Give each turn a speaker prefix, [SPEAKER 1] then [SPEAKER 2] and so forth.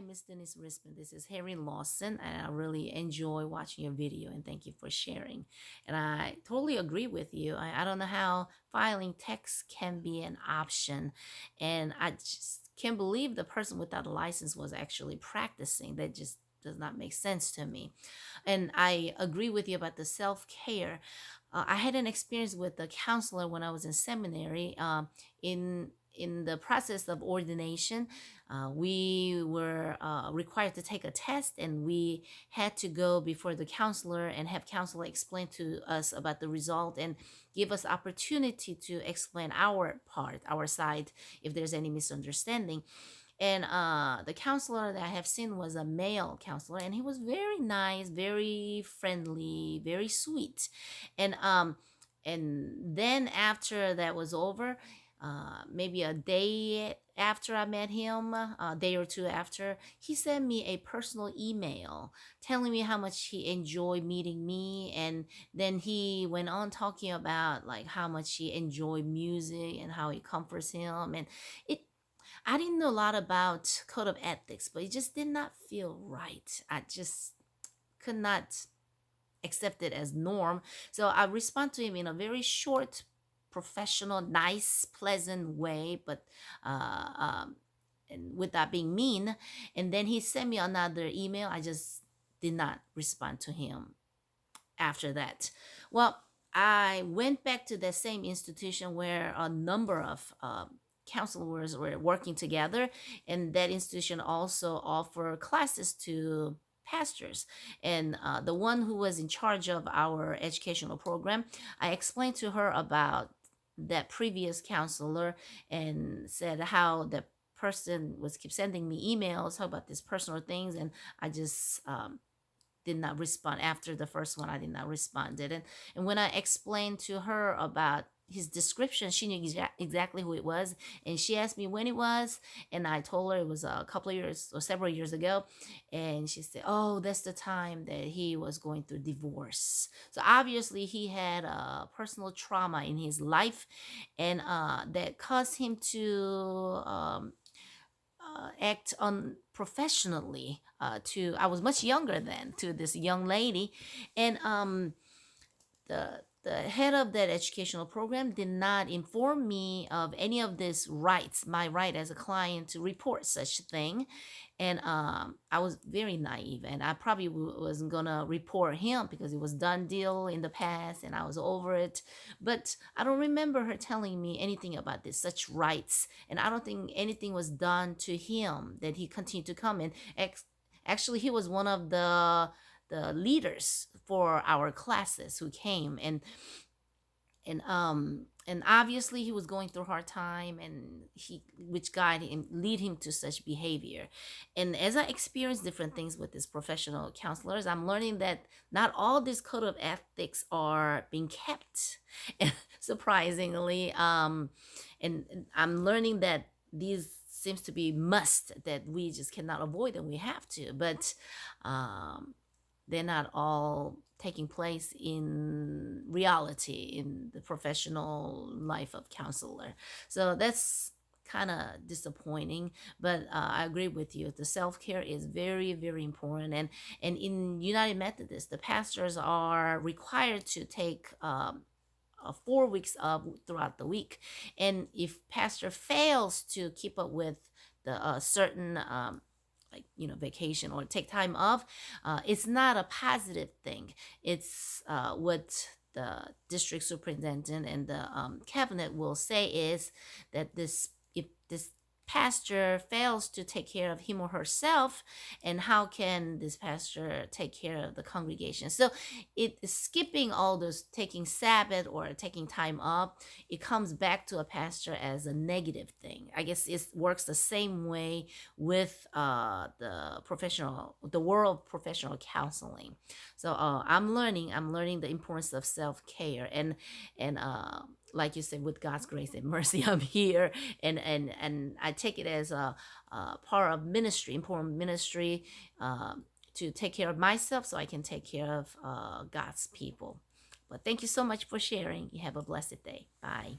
[SPEAKER 1] Hi, Miss Denise Rispens. This is Harry Lawson, and I really enjoy watching your video, and thank you for sharing. And I totally agree with you. I don't know how filing text can be an option, and I just can't believe the person without a license was actually practicing. That just does not make sense to me. And I agree with you about the self care. I had an experience with a counselor when I was in seminary. In the process of ordination, we were required to take a test, and we had to go before the counselor and have counselor explain to us about the result and give us opportunity to explain our part, our side, if there's any misunderstanding. And the counselor that I have seen was a male counselor, and he was very nice, very friendly, very sweet. And um and then after that was over, maybe a day after I met him, a day or two after, he sent me a personal email telling me how much he enjoyed meeting me. And then he went on talking about like how much he enjoyed music and how it comforts him. And it I didn't know a lot about code of ethics, but it just did not feel right. I just could not accept it as norm. So I respond to him in a very short, professional, nice, pleasant way, but uh, um, and without being mean. And then he sent me another email. I just did not respond to him after that. Well, I went back to the same institution where a number of counselors were working together, and that institution also offer classes to pastors. And the one who was in charge of our educational program, I explained to her about that previous counselor and said how the person was keep sending me emails about these personal things, and I just did not respond. After the first one, I did not respond. And when I explained to her about his description, she knew exactly who it was. And she asked me when it was. And I told her it was a couple of years or several years ago. And she said, oh, that's the time that he was going through divorce. So obviously he had a personal trauma in his life, and that caused him to act unprofessionally to I was much younger then, to this young lady. And the head of that educational program did not inform me of any of this rights, my right as a client to report such thing. And I was very naive, and I probably wasn't gonna report him because it was done deal in the past and I was over it. But I don't remember her telling me anything about this such rights, and I don't think anything was done to him that he continued to come in. Actually, he was one of the leaders for our classes who came. And obviously he was going through a hard time, and he which guide him lead him to such behavior. And as I experience different things with these professional counselors, I'm learning that not all this code of ethics are being kept surprisingly. And I'm learning that these seems to be must that we just cannot avoid, and we have to. But um they're not all taking place in reality in the professional life of counselor. So that's kind of disappointing. But I agree with you, the self-care is very, very important. And in United Methodist, the pastors are required to take 4 weeks of throughout the week. And if pastor fails to keep up with the certain like vacation or take time off, it's not a positive thing. It's what the district superintendent and the cabinet will say is that this if this pastor fails to take care of him or herself, and how can this pastor take care of the congregation? So it is skipping all those, taking Sabbath or taking time off, it comes back to a pastor as a negative thing. I guess it works the same way with the world of professional counseling. So I'm learning the importance of self-care. And like you said, with God's grace and mercy, I'm here, and I take it as a part of ministry, important ministry, to take care of myself so I can take care of God's people. But thank you so much for sharing. You have a blessed day. Bye.